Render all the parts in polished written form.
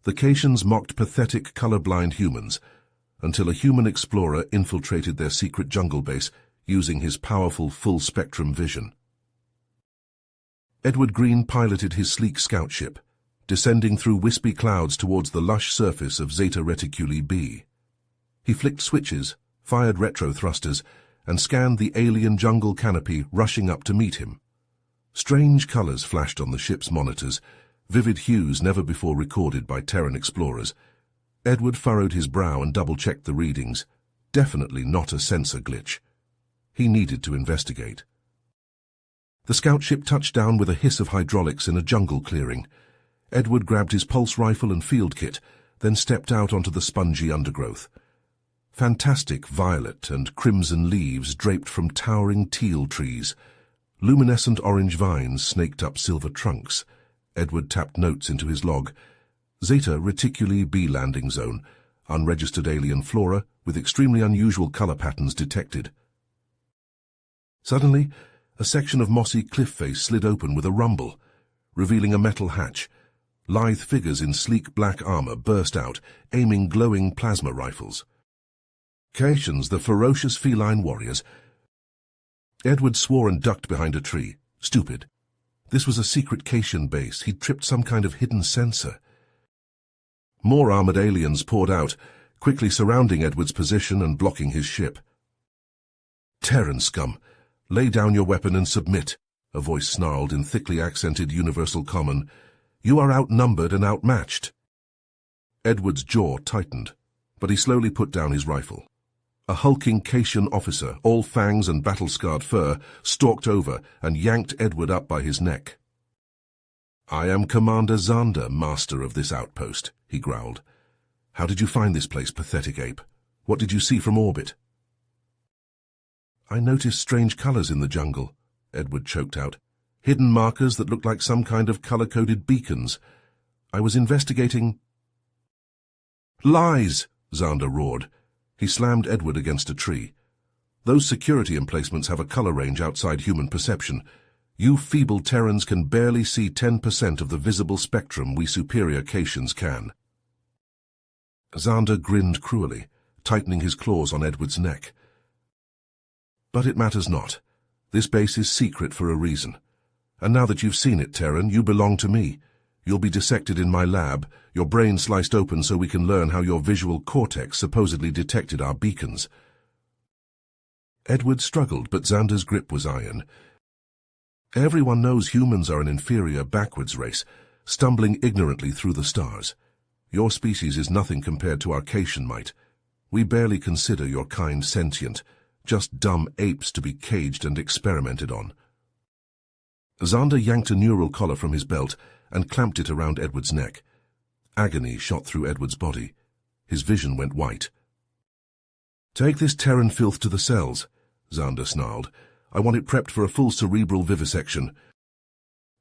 The Caitians mocked pathetic, colorblind humans, until a human explorer infiltrated their secret jungle base using his powerful full-spectrum vision. Edward Green piloted his sleek scout ship, descending through wispy clouds towards the lush surface of Zeta Reticuli b. He flicked switches, fired retro thrusters, and scanned the alien jungle canopy rushing up to meet him. Strange colors flashed on the ship's monitors, vivid hues never before recorded by Terran explorers. Edward furrowed his brow and double-checked the readings. Definitely not a sensor glitch. He needed to investigate. The scout ship touched down with a hiss of hydraulics in a jungle clearing. Edward grabbed his pulse rifle and field kit, then stepped out onto the spongy undergrowth. Fantastic violet and crimson leaves draped from towering teal trees. Luminescent orange vines snaked up silver trunks. Edward tapped notes into his log. Zeta Reticuli b landing zone. Unregistered alien flora with extremely unusual color patterns detected. Suddenly, a section of mossy cliff face slid open with a rumble, revealing a metal hatch. Lithe figures in sleek black armor burst out, aiming glowing plasma rifles. Caitians, the ferocious feline warriors. Edward swore and ducked behind a tree. Stupid. This was a secret Caitian base. He'd tripped some kind of hidden sensor. More armored aliens poured out, quickly surrounding Edward's position and blocking his ship. Terran scum, lay down your weapon and submit, a voice snarled in thickly accented universal common. You are outnumbered and outmatched. Edward's jaw tightened, but he slowly put down his rifle. A hulking Caitian officer, all fangs and battle-scarred fur, stalked over and yanked Edward up by his neck. I am Commander Zander, master of this outpost, he growled. How did you find this place, pathetic ape? What did you see from orbit? I noticed strange colors in the jungle, Edward choked out. Hidden markers that looked like some kind of color-coded beacons. I was investigating... Lies, Zander roared. He slammed Edward against a tree. Those security emplacements have a color range outside human perception. You feeble Terrans can barely see 10% of the visible spectrum we superior Caitians can. Zander grinned cruelly, tightening his claws on Edward's neck. But it matters not. This base is secret for a reason. And now that you've seen it, Terran, you belong to me. You'll be dissected in my lab, your brain sliced open so we can learn how your visual cortex supposedly detected our beacons. Edward struggled, but Zander's grip was iron. Everyone knows humans are an inferior, backwards race, stumbling ignorantly through the stars. Your species is nothing compared to our Caitian might. We barely consider your kind sentient, just dumb apes to be caged and experimented on. Zander yanked a neural collar from his belt and clamped it around Edward's neck. Agony shot through Edward's body. His vision went white. Take this Terran filth to the cells, Zander snarled. I want it prepped for a full cerebral vivisection.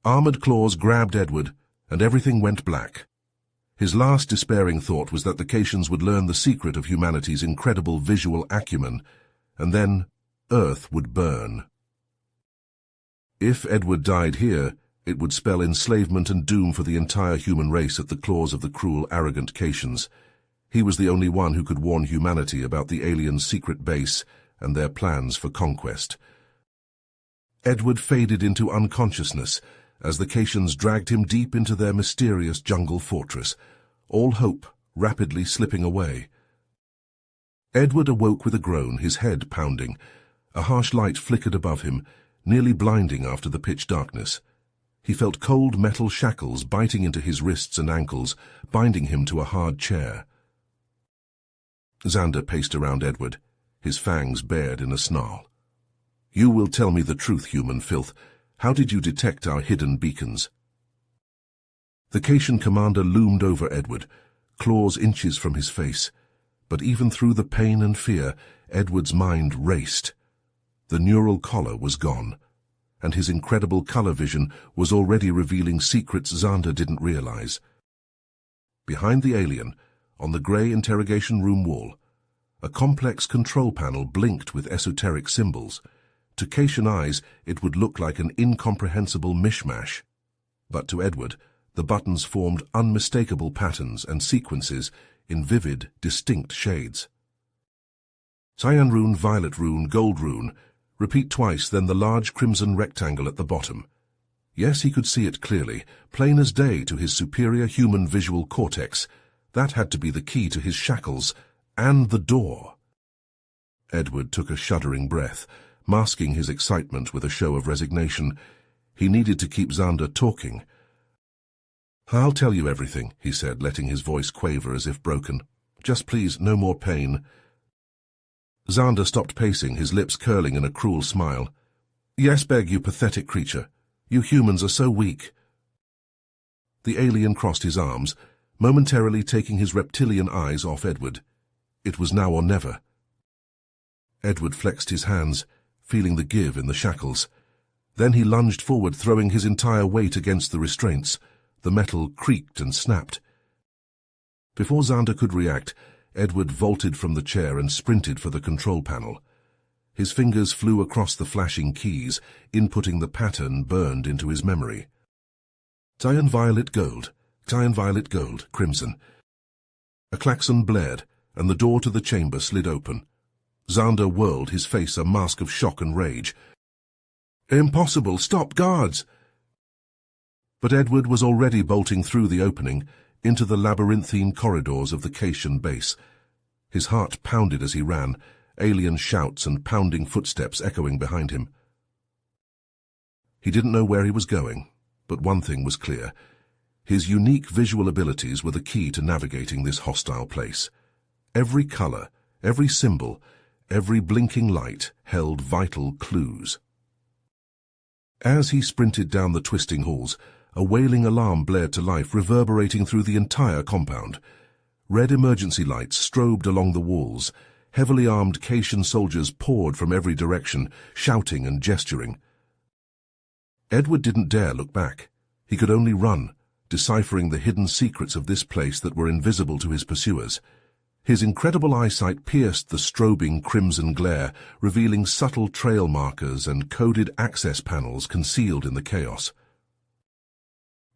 Armored claws grabbed Edward, and everything went black. His last despairing thought was that the Caitians would learn the secret of humanity's incredible visual acumen, and then Earth would burn. If Edward died here, it would spell enslavement and doom for the entire human race at the claws of the cruel, arrogant Caitians. He was the only one who could warn humanity about the aliens' secret base and their plans for conquest. Edward faded into unconsciousness as the Caitians dragged him deep into their mysterious jungle fortress, all hope rapidly slipping away. Edward awoke with a groan, his head pounding. A harsh light flickered above him, nearly blinding after the pitch darkness. He felt cold metal shackles biting into his wrists and ankles, binding him to a hard chair. Zander paced around Edward, his fangs bared in a snarl. You will tell me the truth, human filth. How did you detect our hidden beacons? The Caitian commander loomed over Edward, claws inches from his face. But even through the pain and fear, Edward's mind raced. The neural collar was gone, and his incredible color vision was already revealing secrets Zander didn't realize. Behind the alien, on the grey interrogation room wall, a complex control panel blinked with esoteric symbols. To Caitian eyes, it would look like an incomprehensible mishmash. But to Edward, The buttons formed unmistakable patterns and sequences in vivid, distinct shades. Cyan rune, violet rune, gold rune. Repeat twice, then the large crimson rectangle at the bottom. Yes, he could see it clearly, plain as day to his superior human visual cortex. That had to be the key to his shackles, and the door. Edward took a shuddering breath, masking his excitement with a show of resignation. He needed to keep Xander talking. "I'll tell you everything," he said, letting his voice quaver as if broken. "Just please, no more pain." Xander stopped pacing, his lips curling in a cruel smile. "Yes, beg you, pathetic creature. You humans are so weak." The alien crossed his arms, momentarily taking his reptilian eyes off Edward. It was now or never. Edward flexed his hands, feeling the give in the shackles. Then he lunged forward, throwing his entire weight against the restraints. The metal creaked and snapped. Before Xander could react, Edward vaulted from the chair and sprinted for the control panel. His fingers flew across the flashing keys, inputting the pattern burned into his memory. Cyan violet gold, cyan violet gold, crimson. A klaxon blared, and the door to the chamber slid open. Xander whirled, his face a mask of shock and rage. "Impossible! Stop, guards!" But Edward was already bolting through the opening, into the labyrinthine corridors of the Cation base. His heart pounded as he ran, alien shouts and pounding footsteps echoing behind him. He didn't know where he was going, but one thing was clear. His unique visual abilities were the key to navigating this hostile place. Every color, every symbol, every blinking light held vital clues. As he sprinted down the twisting halls, a wailing alarm blared to life, reverberating through the entire compound. Red emergency lights strobed along the walls. Heavily armed Cation soldiers poured from every direction, shouting and gesturing. Edward didn't dare look back. He could only run, deciphering the hidden secrets of this place that were invisible to his pursuers. His incredible eyesight pierced the strobing crimson glare, revealing subtle trail markers and coded access panels concealed in the chaos.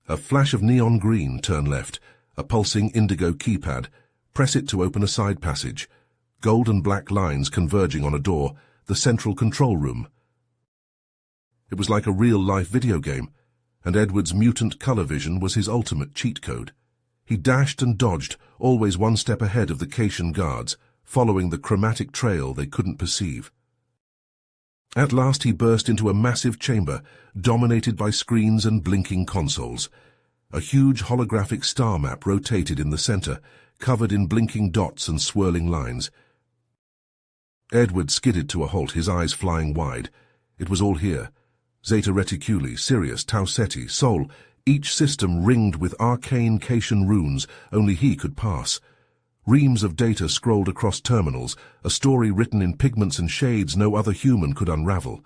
A flash of neon green, turn left, a pulsing indigo keypad, press it to open a side passage, gold and black lines converging on a door, the central control room. It was like a real-life video game, and Edward's mutant color vision was his ultimate cheat code. He dashed and dodged, always one step ahead of the Cation guards, following the chromatic trail they couldn't perceive. At last he burst into a massive chamber, dominated by screens and blinking consoles. A huge holographic star map rotated in the center, covered in blinking dots and swirling lines. Edward skidded to a halt, his eyes flying wide. It was all here. Zeta Reticuli, Sirius, Tau Ceti, Sol, each system ringed with arcane Cation runes only he could pass. Reams of data scrolled across terminals, a story written in pigments and shades no other human could unravel.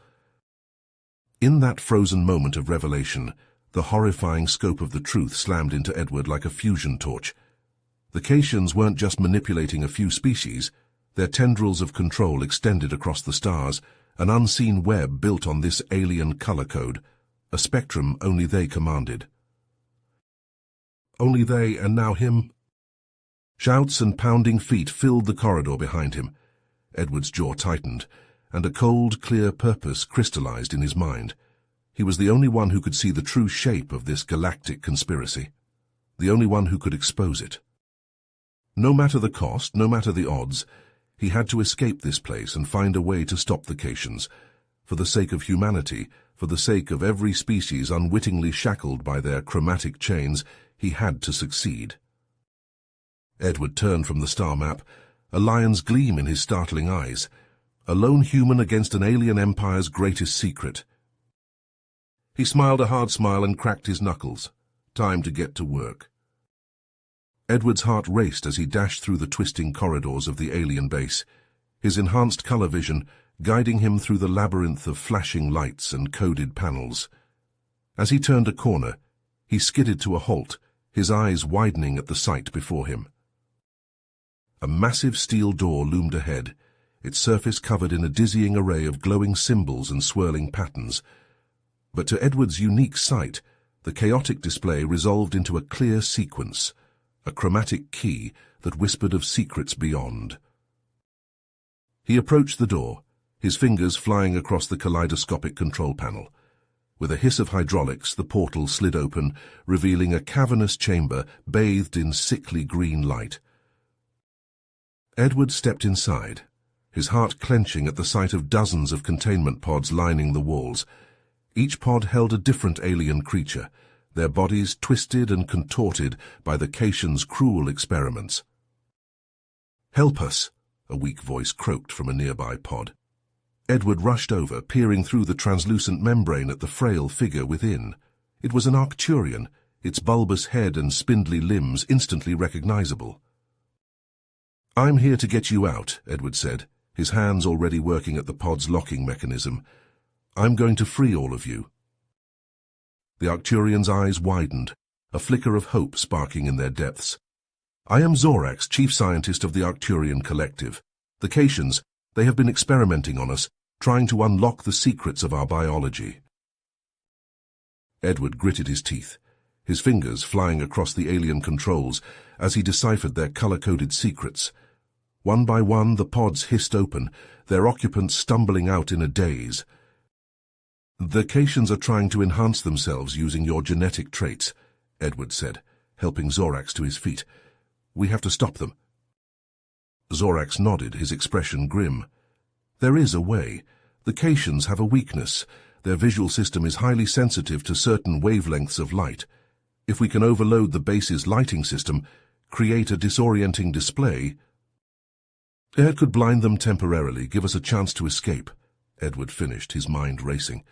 In that frozen moment of revelation, the horrifying scope of the truth slammed into Edward like a fusion torch. The Cations weren't just manipulating a few species. Their tendrils of control extended across the stars, an unseen web built on this alien color code, a spectrum only they commanded. Only they, and now him. Shouts and pounding feet filled the corridor behind him. Edward's jaw tightened, and a cold, clear purpose crystallized in his mind. He was the only one who could see the true shape of this galactic conspiracy, the only one who could expose it. No matter the cost, no matter the odds, he had to escape this place and find a way to stop the Cations. For the sake of humanity, for the sake of every species unwittingly shackled by their chromatic chains, he had to succeed. Edward turned from the star map, a lion's gleam in his startling eyes. A lone human against an alien empire's greatest secret. He smiled a hard smile and cracked his knuckles. Time to get to work. Edward's heart raced as he dashed through the twisting corridors of the alien base, his enhanced color vision guiding him through the labyrinth of flashing lights and coded panels. As he turned a corner, he skidded to a halt, his eyes widening at the sight before him. A massive steel door loomed ahead, its surface covered in a dizzying array of glowing symbols and swirling patterns. But to Edward's unique sight, The chaotic display resolved into a clear sequence, a chromatic key that whispered of secrets beyond. He approached the door, his fingers flying across the kaleidoscopic control panel. With a hiss of hydraulics, the portal slid open, revealing a cavernous chamber bathed in sickly green light. Edward stepped inside, his heart clenching at the sight of dozens of containment pods lining the walls. Each pod held a different alien creature, their bodies twisted and contorted by the Caitians' cruel experiments. "Help us," a weak voice croaked from a nearby pod. Edward rushed over, peering through the translucent membrane at the frail figure within. It was an Arcturian, its bulbous head and spindly limbs instantly recognizable. "I'm here to get you out," Edward said, his hands already working at the pod's locking mechanism. "I'm going to free all of you." The Arcturian's eyes widened, a flicker of hope sparking in their depths. "I am Zorax, chief scientist of the Arcturian Collective. The Caitians, they have been experimenting on us, trying to unlock the secrets of our biology." Edward gritted his teeth, his fingers flying across the alien controls as he deciphered their color-coded secrets. One by one, the pods hissed open, their occupants stumbling out in a daze. "The Caitians are trying to enhance themselves using your genetic traits," Edward said, helping Zorax to his feet. "We have to stop them." Zorax nodded, his expression grim. "There is a way. The Caitians have a weakness. Their visual system is highly sensitive to certain wavelengths of light. If we can overload the base's lighting system, create a disorienting display, it could blind them temporarily, give us a chance to escape," Edward finished, his mind racing.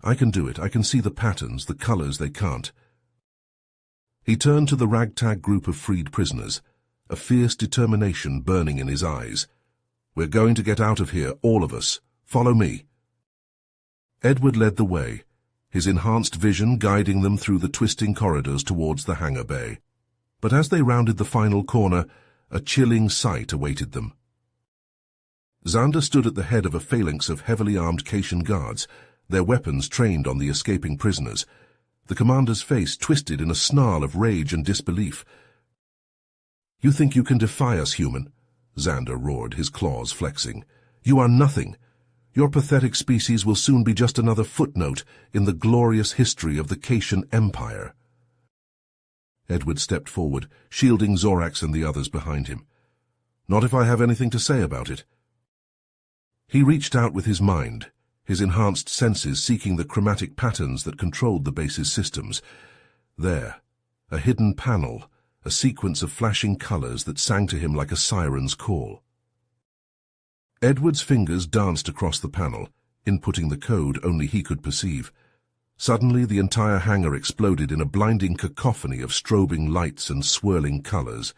"I can do it. I can see the patterns, the colors they can't." He turned to the ragtag group of freed prisoners, a fierce determination burning in his eyes. "We're going to get out of here, all of us. Follow me." Edward led the way, his enhanced vision guiding them through the twisting corridors towards the hangar bay. But as they rounded the final corner, a chilling sight awaited them. Xander stood at the head of a phalanx of heavily armed Caitian guards, their weapons trained on the escaping prisoners. The commander's face twisted in a snarl of rage and disbelief. "You think you can defy us, human?" Xander roared, his claws flexing. "You are nothing. Your pathetic species will soon be just another footnote in the glorious history of the Caitian Empire." Edward stepped forward, shielding Zorax and the others behind him. "Not if I have anything to say about it." He reached out with his mind, his enhanced senses seeking the chromatic patterns that controlled the base's systems. There, a hidden panel, a sequence of flashing colors that sang to him like a siren's call. Edward's fingers danced across the panel, inputting the code only he could perceive. Suddenly, the entire hangar exploded in a blinding cacophony of strobing lights and swirling colors.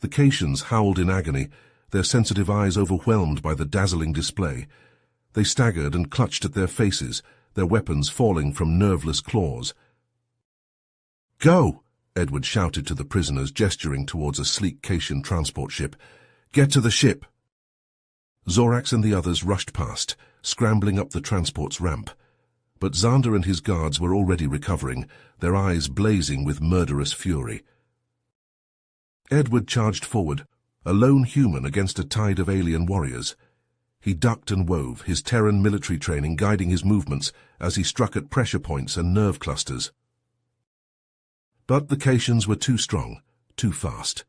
The Caitians howled in agony, their sensitive eyes overwhelmed by the dazzling display. They staggered and clutched at their faces, their weapons falling from nerveless claws. "Go!" Edward shouted to the prisoners, gesturing towards a sleek Caitian transport ship. "Get to the ship!" Zorax and the others rushed past, scrambling up the transport's ramp. But Xander and his guards were already recovering, their eyes blazing with murderous fury. Edward charged forward, a lone human against a tide of alien warriors. He ducked and wove, his Terran military training guiding his movements as he struck at pressure points and nerve clusters. But the Caitians were too strong, too fast.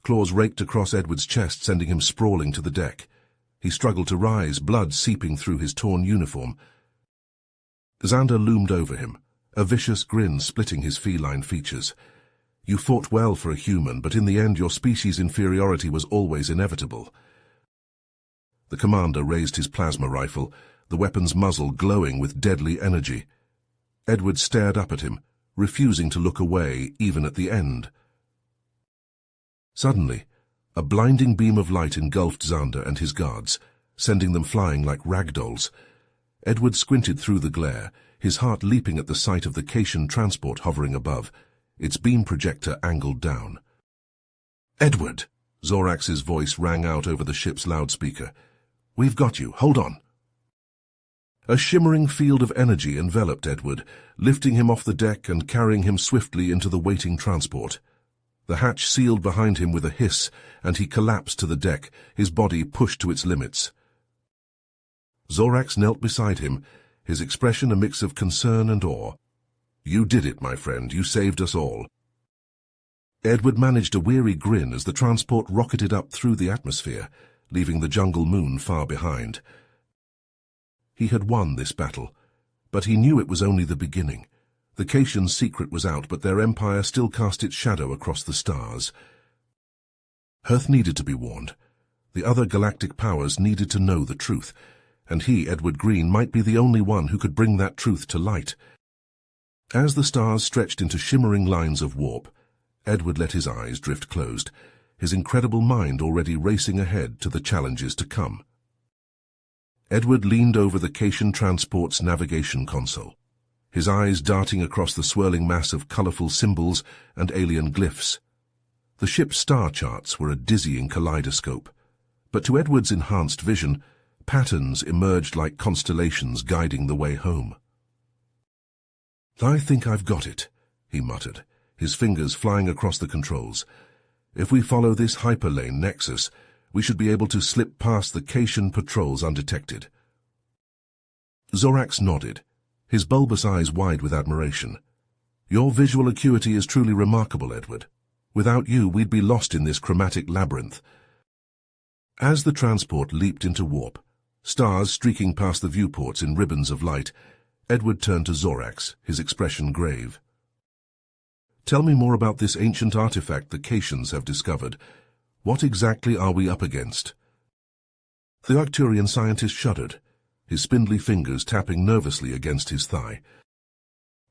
Claws raked across Edward's chest, sending him sprawling to the deck. He struggled to rise, blood seeping through his torn uniform. Xander loomed over him, a vicious grin splitting his feline features. "You fought well for a human, but in the end your species' inferiority was always inevitable." The commander raised his plasma rifle, the weapon's muzzle glowing with deadly energy. Edward stared up at him, refusing to look away even at the end. Suddenly, a blinding beam of light engulfed Xander and his guards, sending them flying like ragdolls. Edward squinted through the glare, his heart leaping at the sight of the Caitian transport hovering above, its beam projector angled down. "Edward!" Zorax's voice rang out over the ship's loudspeaker. "We've got you. Hold on." A shimmering field of energy enveloped Edward, lifting him off the deck and carrying him swiftly into the waiting transport. The hatch sealed behind him with a hiss, and he collapsed to the deck, his body pushed to its limits. Zorax knelt beside him, his expression a mix of concern and awe. "You did it, my friend. You saved us all." Edward managed a weary grin as the transport rocketed up through the atmosphere, leaving the jungle moon far behind. He had won this battle, but he knew it was only the beginning. The Caitians' secret was out, but their empire still cast its shadow across the stars. Earth needed to be warned. The other galactic powers needed to know the truth, and he, Edward Green, might be the only one who could bring that truth to light. As the stars stretched into shimmering lines of warp, Edward let his eyes drift closed, his incredible mind already racing ahead to the challenges to come. Edward leaned over the Caitian transport's navigation console, his eyes darting across the swirling mass of colorful symbols and alien glyphs. The ship's star charts were a dizzying kaleidoscope, but to Edward's enhanced vision, patterns emerged like constellations guiding the way home. "I think I've got it," he muttered, his fingers flying across the controls. "If we follow this hyperlane nexus, we should be able to slip past the Caitian patrols undetected." Zorax nodded, his bulbous eyes wide with admiration. "Your visual acuity is truly remarkable, Edward. Without you, we'd be lost in this chromatic labyrinth." As the transport leaped into warp, stars streaking past the viewports in ribbons of light, Edward turned to Zorax, his expression grave. "Tell me more about this ancient artifact the Caitians have discovered. What exactly are we up against?" The Arcturian scientist shuddered, his spindly fingers tapping nervously against his thigh.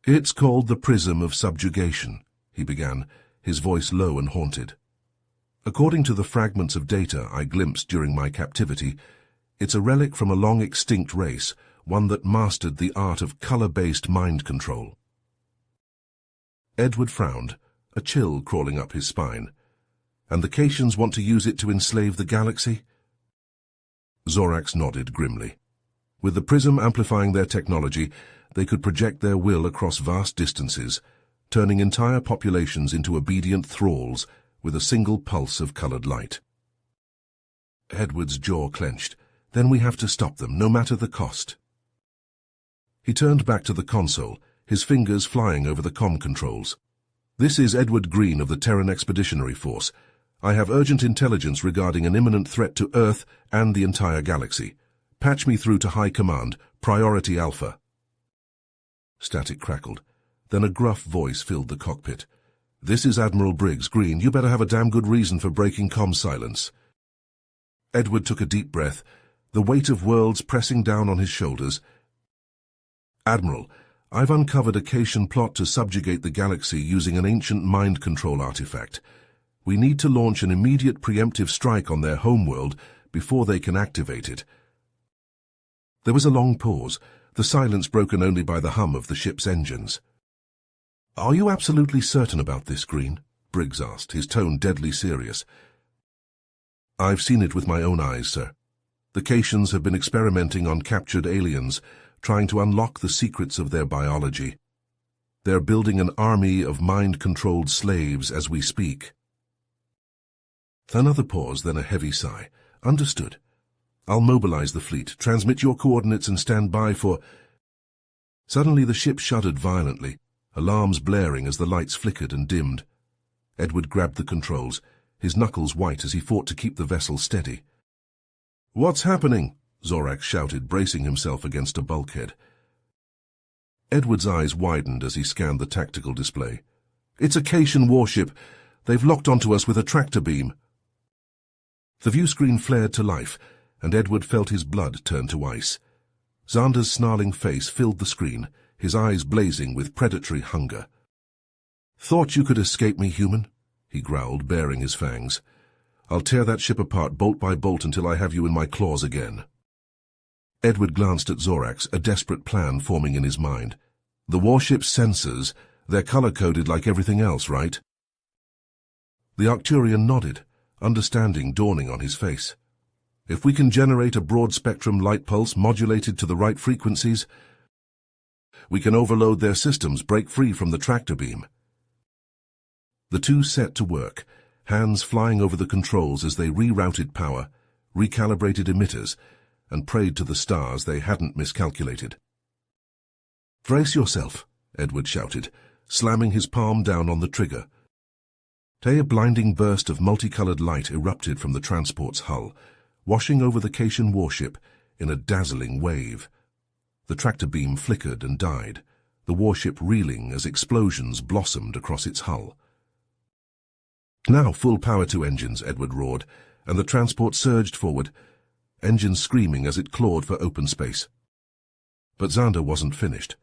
"It's called the Prism of Subjugation," he began, his voice low and haunted. "According to the fragments of data I glimpsed during my captivity, it's a relic from a long-extinct race, one that mastered the art of color-based mind control." Edward frowned, a chill crawling up his spine. "And the Caitians want to use it to enslave the galaxy?" Zorax nodded grimly. "With the prism amplifying their technology, they could project their will across vast distances, turning entire populations into obedient thralls with a single pulse of colored light." Edward's jaw clenched. "Then we have to stop them, no matter the cost." He turned back to the console, his fingers flying over the comm controls. "This is Edward Green of the Terran Expeditionary Force. I have urgent intelligence regarding an imminent threat to Earth and the entire galaxy. Patch me through to High Command, Priority Alpha." Static crackled. Then a gruff voice filled the cockpit. "This is Admiral Briggs. Green, you better have a damn good reason for breaking comm silence." Edward took a deep breath, the weight of worlds pressing down on his shoulders. "Admiral, I've uncovered a Caitian plot to subjugate the galaxy using an ancient mind control artifact. We need to launch an immediate preemptive strike on their homeworld before they can activate it." There was a long pause, the silence broken only by the hum of the ship's engines. "Are you absolutely certain about this, Green?" Briggs asked, his tone deadly serious. "I've seen it with my own eyes, sir. The Caitians have been experimenting on captured aliens, trying to unlock the secrets of their biology. They're building an army of mind-controlled slaves as we speak." Another pause, then a heavy sigh. "Understood. I'll mobilize the fleet, transmit your coordinates and stand by for—" Suddenly the ship shuddered violently, alarms blaring as the lights flickered and dimmed. Edward grabbed the controls, his knuckles white as he fought to keep the vessel steady. "What's happening?" Zorax shouted, bracing himself against a bulkhead. Edward's eyes widened as he scanned the tactical display. "It's a Caitian warship. They've locked onto us with a tractor beam." The view screen flared to life, and Edward felt his blood turn to ice. Xander's snarling face filled the screen, his eyes blazing with predatory hunger. "Thought you could escape me, human?" he growled, baring his fangs. "I'll tear that ship apart bolt by bolt until I have you in my claws again." Edward glanced at Zorax, a desperate plan forming in his mind. "The warship's sensors, they're color-coded like everything else, right?" The Arcturian nodded, understanding dawning on his face. If we can generate a broad-spectrum light pulse modulated to the right frequencies, we can overload their systems, break free from the tractor beam. The two set to work, hands flying over the controls as they rerouted power, recalibrated emitters, and prayed to the stars they hadn't miscalculated. "Brace yourself," Edward shouted, slamming his palm down on the trigger. A blinding burst of multicolored light erupted from the transport's hull, washing over the Cation warship in a dazzling wave. The tractor beam flickered and died, the warship reeling as explosions blossomed across its hull. "Now full power to engines," Edward roared, and the transport surged forward, engines screaming as it clawed for open space. But Xander wasn't finished.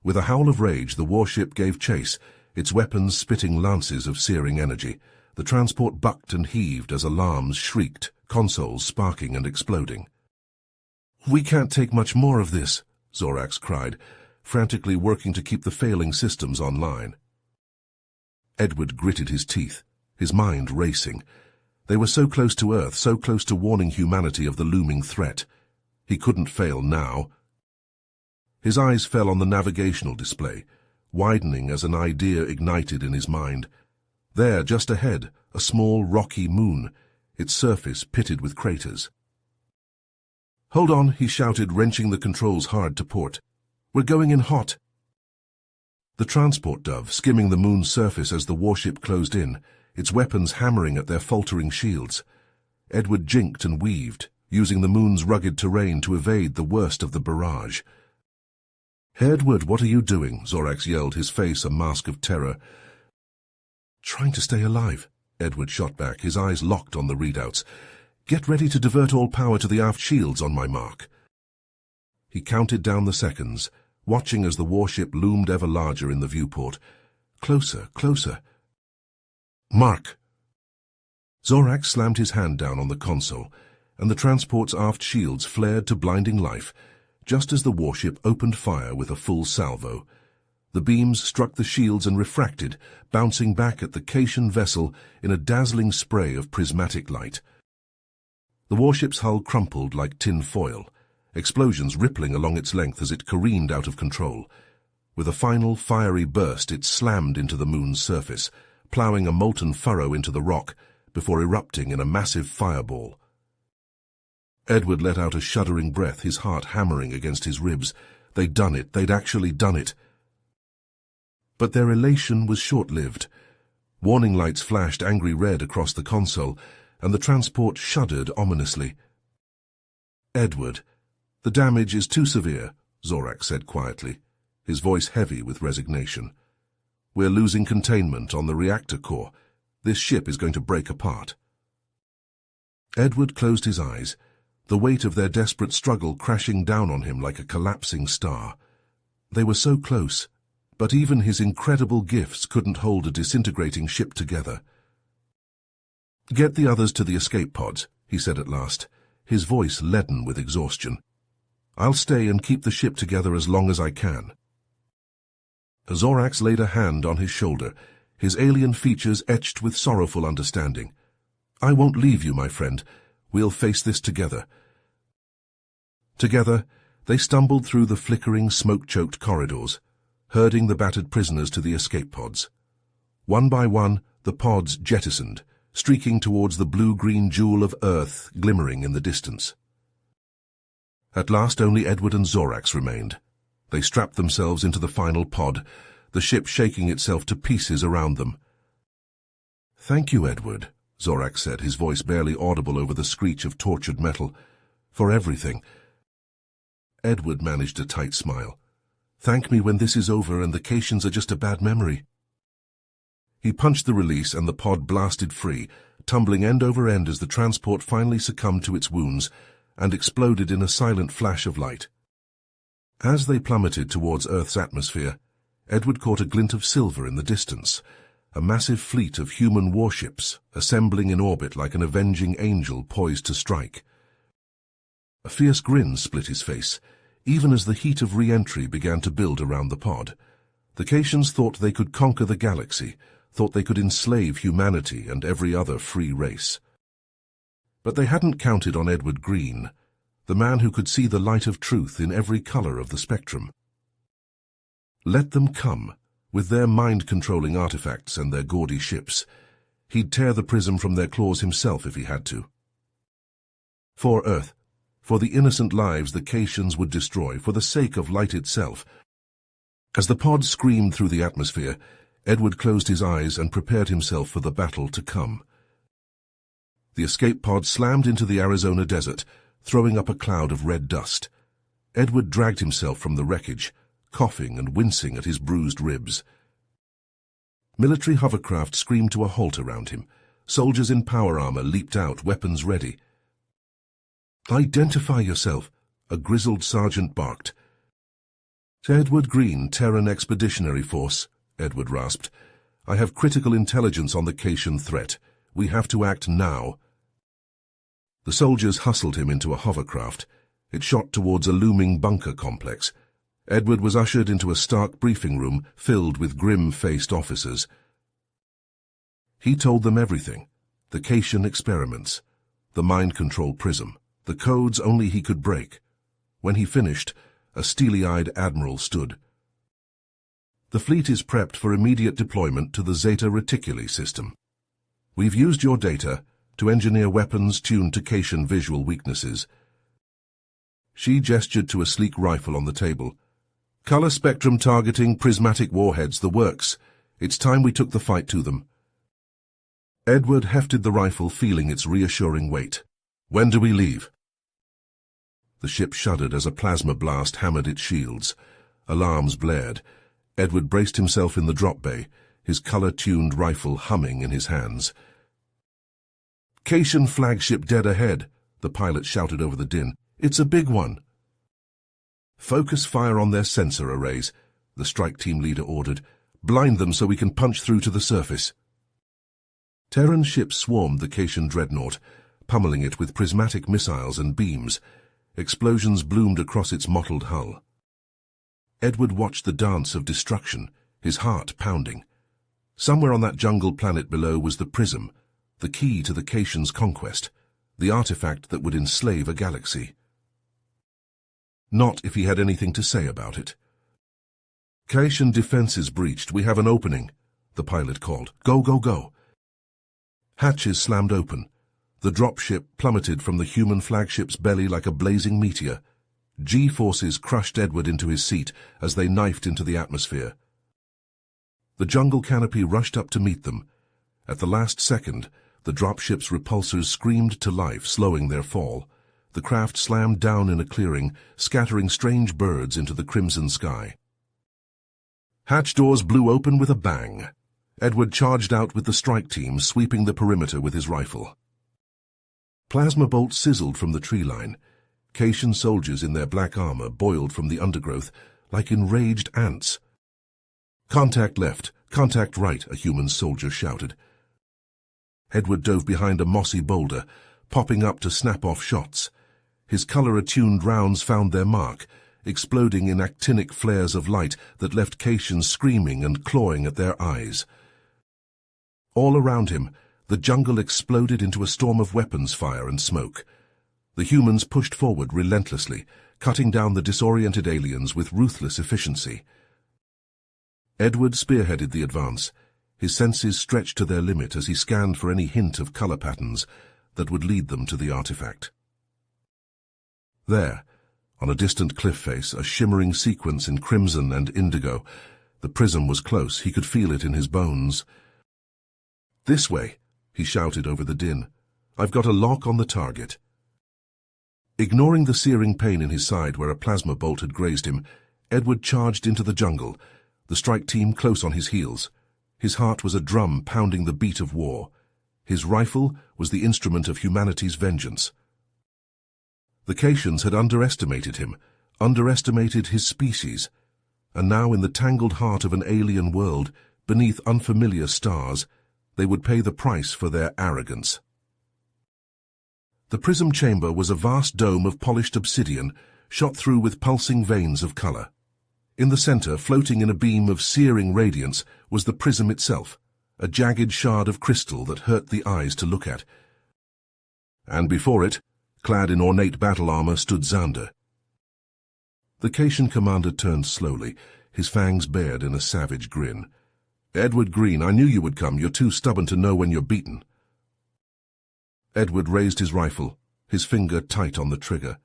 With a howl of rage, the warship gave chase, its weapons spitting lances of searing energy. The transport bucked and heaved as alarms shrieked, consoles sparking and exploding. "We can't take much more of this," Zorax cried, frantically working to keep the failing systems online. Edward gritted his teeth, his mind racing. They were so close to Earth, so close to warning humanity of the looming threat. He couldn't fail now. His eyes fell on the navigational display, widening as an idea ignited in his mind. There, just ahead, a small rocky moon, its surface pitted with craters. "Hold on," he shouted, wrenching the controls hard to port. "We're going in hot." The transport dove, skimming the moon's surface as the warship closed in, its weapons hammering at their faltering shields. Edward jinked and weaved, using the moon's rugged terrain to evade the worst of the barrage. "Edward, what are you doing?" Zorax yelled, his face a mask of terror. "Trying to stay alive," Edward shot back, his eyes locked on the readouts. "Get ready to divert all power to the aft shields on my mark." He counted down the seconds, watching as the warship loomed ever larger in the viewport. Closer, closer. "Mark!" Zorax slammed his hand down on the console, and the transport's aft shields flared to blinding life, just as the warship opened fire with a full salvo. The beams struck the shields and refracted, bouncing back at the Cation vessel in a dazzling spray of prismatic light. The warship's hull crumpled like tin foil, explosions rippling along its length as it careened out of control. With a final fiery burst, it slammed into the moon's surface, ploughing a molten furrow into the rock before erupting in a massive fireball. Edward let out a shuddering breath, his heart hammering against his ribs. They'd done it. They'd actually done it. But their elation was short-lived. Warning lights flashed angry red across the console, and the transport shuddered ominously. "Edward, the damage is too severe," Zorax said quietly, his voice heavy with resignation. "We're losing containment on the reactor core. This ship is going to break apart." Edward closed his eyes, the weight of their desperate struggle crashing down on him like a collapsing star. They were so close, but even his incredible gifts couldn't hold a disintegrating ship together. "Get the others to the escape pods," he said at last, his voice leaden with exhaustion. "I'll stay and keep the ship together as long as I can." Zorax laid a hand on his shoulder, his alien features etched with sorrowful understanding. "I won't leave you, my friend. We'll face this together." Together, they stumbled through the flickering, smoke-choked corridors, herding the battered prisoners to the escape pods. One by one, the pods jettisoned, streaking towards the blue-green jewel of Earth glimmering in the distance. At last only Edward and Zorax remained. They strapped themselves into the final pod, the ship shaking itself to pieces around them. "Thank you, Edward," Zorax said, his voice barely audible over the screech of tortured metal. "For everything." Edward managed a tight smile. "Thank me when this is over and the Cations are just a bad memory." He punched the release and the pod blasted free, tumbling end over end as the transport finally succumbed to its wounds and exploded in a silent flash of light. As they plummeted towards Earth's atmosphere, Edward caught a glint of silver in the distance, a massive fleet of human warships assembling in orbit like an avenging angel poised to strike. A fierce grin split his face, even as the heat of re-entry began to build around the pod. The Cations thought they could conquer the galaxy, thought they could enslave humanity and every other free race. But they hadn't counted on Edward Green, the man who could see the light of truth in every color of the spectrum. Let them come, with their mind-controlling artifacts and their gaudy ships. He'd tear the prism from their claws himself if he had to. For Earth, for the innocent lives the Caitians would destroy, for the sake of light itself. As the pod screamed through the atmosphere, Edward closed his eyes and prepared himself for the battle to come. The escape pod slammed into the Arizona desert, throwing up a cloud of red dust. Edward dragged himself from the wreckage, coughing and wincing at his bruised ribs. Military hovercraft screamed to a halt around him. Soldiers in power armor leaped out, weapons ready. "Identify yourself," a grizzled sergeant barked. "Edward Green, Terran Expeditionary Force," Edward rasped. "I have critical intelligence on the Caitian threat. We have to act now." The soldiers hustled him into a hovercraft. It shot towards a looming bunker complex. Edward was ushered into a stark briefing room filled with grim-faced officers. He told them everything: the Caitian experiments, the mind-control prism, the codes only he could break. When he finished, a steely-eyed admiral stood. "The fleet is prepped for immediate deployment to the Zeta Reticuli system. We've used your data to engineer weapons tuned to Caitian visual weaknesses." She gestured to a sleek rifle on the table. "Color spectrum targeting, prismatic warheads, the works. It's time we took the fight to them." Edward hefted the rifle, feeling its reassuring weight. "When do we leave?" The ship shuddered as a plasma blast hammered its shields. Alarms blared. Edward braced himself in the drop bay, his color-tuned rifle humming in his hands. "Caitian flagship dead ahead," the pilot shouted over the din. "It's a big one." "Focus fire on their sensor arrays," the strike team leader ordered. "Blind them so we can punch through to the surface." Terran ships swarmed the Caitian dreadnought, pummeling it with prismatic missiles and beams. Explosions bloomed across its mottled hull. Edward watched the dance of destruction, his heart pounding. Somewhere on that jungle planet below was the prism, the key to the Caitians' conquest, the artifact that would enslave a galaxy. Not if he had anything to say about it. "Caitian defenses breached. We have an opening," the pilot called. "Go, go, go." Hatches slammed open. The dropship plummeted from the human flagship's belly like a blazing meteor. G-forces crushed Edward into his seat as they knifed into the atmosphere. The jungle canopy rushed up to meet them. At the last second, the dropship's repulsors screamed to life, slowing their fall. The craft slammed down in a clearing, scattering strange birds into the crimson sky. Hatch doors blew open with a bang. Edward charged out with the strike team, sweeping the perimeter with his rifle. Plasma bolts sizzled from the tree line. Caitian soldiers in their black armor boiled from the undergrowth like enraged ants. "Contact left, contact right," a human soldier shouted. Edward dove behind a mossy boulder, popping up to snap off shots. His color-attuned rounds found their mark, exploding in actinic flares of light that left Caitians screaming and clawing at their eyes. All around him, the jungle exploded into a storm of weapons fire and smoke. The humans pushed forward relentlessly, cutting down the disoriented aliens with ruthless efficiency. Edward spearheaded the advance, his senses stretched to their limit as he scanned for any hint of color patterns that would lead them to the artifact. There, on a distant cliff face, a shimmering sequence in crimson and indigo. The prism was close, he could feel it in his bones. "This way," he shouted over the din. "I've got a lock on the target." Ignoring the searing pain in his side where a plasma bolt had grazed him, Edward charged into the jungle, the strike team close on his heels. His heart was a drum pounding the beat of war. His rifle was the instrument of humanity's vengeance. The Caitians had underestimated him, underestimated his species, and now in the tangled heart of an alien world, beneath unfamiliar stars, they would pay the price for their arrogance. The prism chamber was a vast dome of polished obsidian, shot through with pulsing veins of color. In the center, floating in a beam of searing radiance, was the prism itself, a jagged shard of crystal that hurt the eyes to look at. and before it, clad in ornate battle armor, stood Xander. The Cation commander turned slowly, his fangs bared in a savage grin. "Edward Green, I knew you would come. You're too stubborn to know when you're beaten." Edward raised his rifle, his finger tight on the trigger.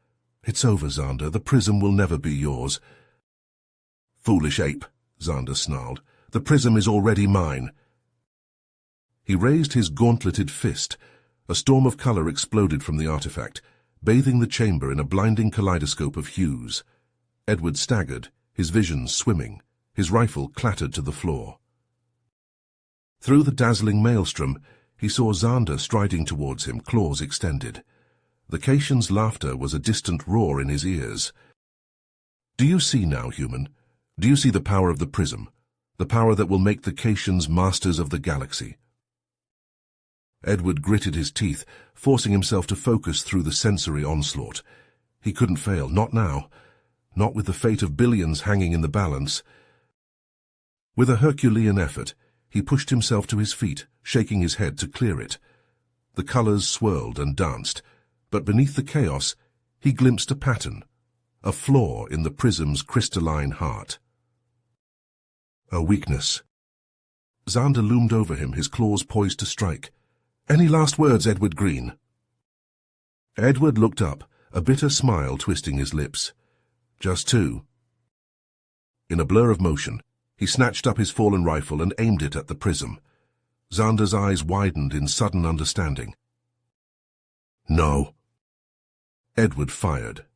"It's over, Xander. The prism will never be yours." "Foolish ape," Xander snarled. "The prism is already mine." He raised his gauntleted fist. A storm of color exploded from the artifact, bathing the chamber in a blinding kaleidoscope of hues. Edward staggered, his vision swimming. His rifle clattered to the floor. Through the dazzling maelstrom, he saw Xander striding towards him, claws extended. The Caitian's laughter was a distant roar in his ears. "Do you see now, human? Do you see the power of the prism? The power that will make the Caitians masters of the galaxy?" Edward gritted his teeth, forcing himself to focus through the sensory onslaught. He couldn't fail, not now. Not with the fate of billions hanging in the balance. With a Herculean effort, he pushed himself to his feet, shaking his head to clear it. The colors swirled and danced, but beneath the chaos, he glimpsed a pattern, a flaw in the prism's crystalline heart. A weakness. Xander loomed over him, his claws poised to strike. "Any last words, Edward Green?" Edward looked up, a bitter smile twisting his lips. "Just two." In a blur of motion, he snatched up his fallen rifle and aimed it at the prism. Xander's eyes widened in sudden understanding. "No." Edward fired.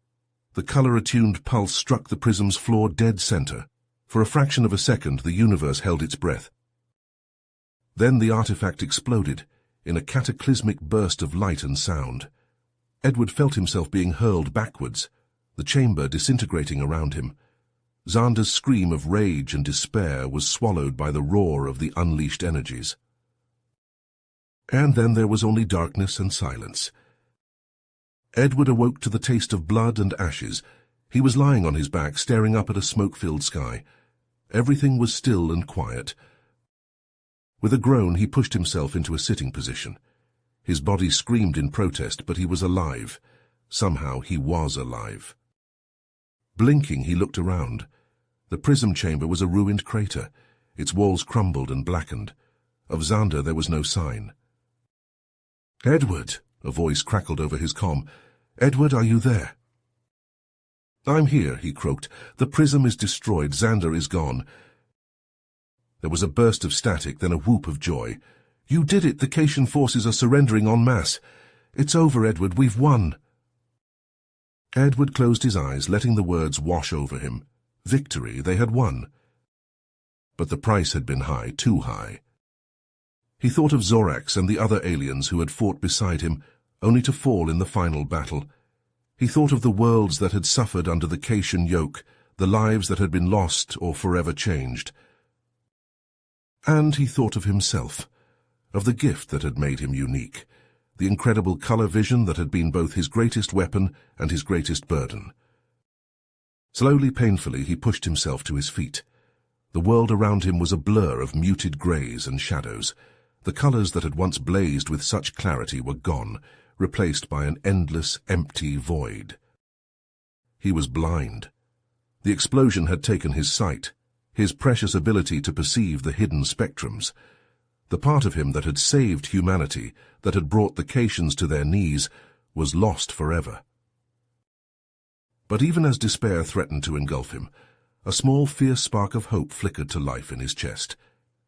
The color-attuned pulse struck the prism's floor dead center. For a fraction of a second, the universe held its breath. Then the artifact exploded, in a cataclysmic burst of light and sound. Edward felt himself being hurled backwards, the chamber disintegrating around him. Xander's scream of rage and despair was swallowed by the roar of the unleashed energies. And then there was only darkness and silence. Edward awoke to the taste of blood and ashes. He was lying on his back, staring up at a smoke-filled sky. Everything was still and quiet. With a groan, he pushed himself into a sitting position. His body screamed in protest, but he was alive. Somehow he was alive. Blinking, he looked around. The prism chamber was a ruined crater. Its walls crumbled and blackened. Of Xander there was no sign. "Edward," a voice crackled over his comm. "Edward, are you there?" "I'm here," he croaked. "The prism is destroyed. Xander is gone." There was a burst of static, then a whoop of joy. "You did it! The Cation forces are surrendering en masse. It's over, Edward. We've won." Edward closed his eyes, letting the words wash over him. Victory, they had won. But the price had been high, too high. He thought of Zorax and the other aliens who had fought beside him, only to fall in the final battle. He thought of the worlds that had suffered under the Cation yoke, the lives that had been lost or forever changed. And he thought of himself, of the gift that had made him unique, the incredible color vision that had been both his greatest weapon and his greatest burden. Slowly, painfully, he pushed himself to his feet. The world around him was a blur of muted grays and shadows. The colors that had once blazed with such clarity were gone, replaced by an endless, empty void. He was blind. The explosion had taken his sight, his precious ability to perceive the hidden spectrums. The part of him that had saved humanity, that had brought the Caitians to their knees, was lost forever. But even as despair threatened to engulf him, a small, fierce spark of hope flickered to life in his chest.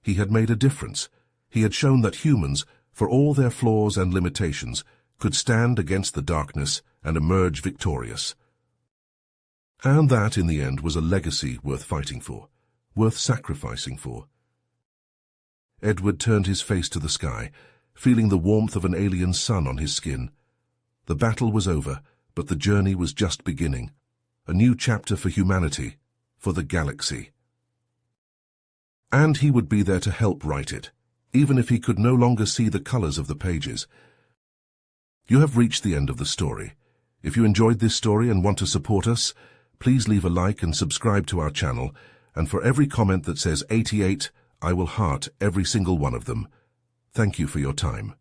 He had made a difference. He had shown that humans, for all their flaws and limitations, could stand against the darkness and emerge victorious. And that, in the end, was a legacy worth fighting for, worth sacrificing for. Edward turned his face to the sky, feeling the warmth of an alien sun on his skin. The battle was over, but the journey was just beginning. A new chapter for humanity, for the galaxy. And he would be there to help write it, even if he could no longer see the colors of the pages. You have reached the end of the story. If you enjoyed this story and want to support us, please leave a like and subscribe to our channel, and for every comment that says 88, I will heart every single one of them. Thank you for your time.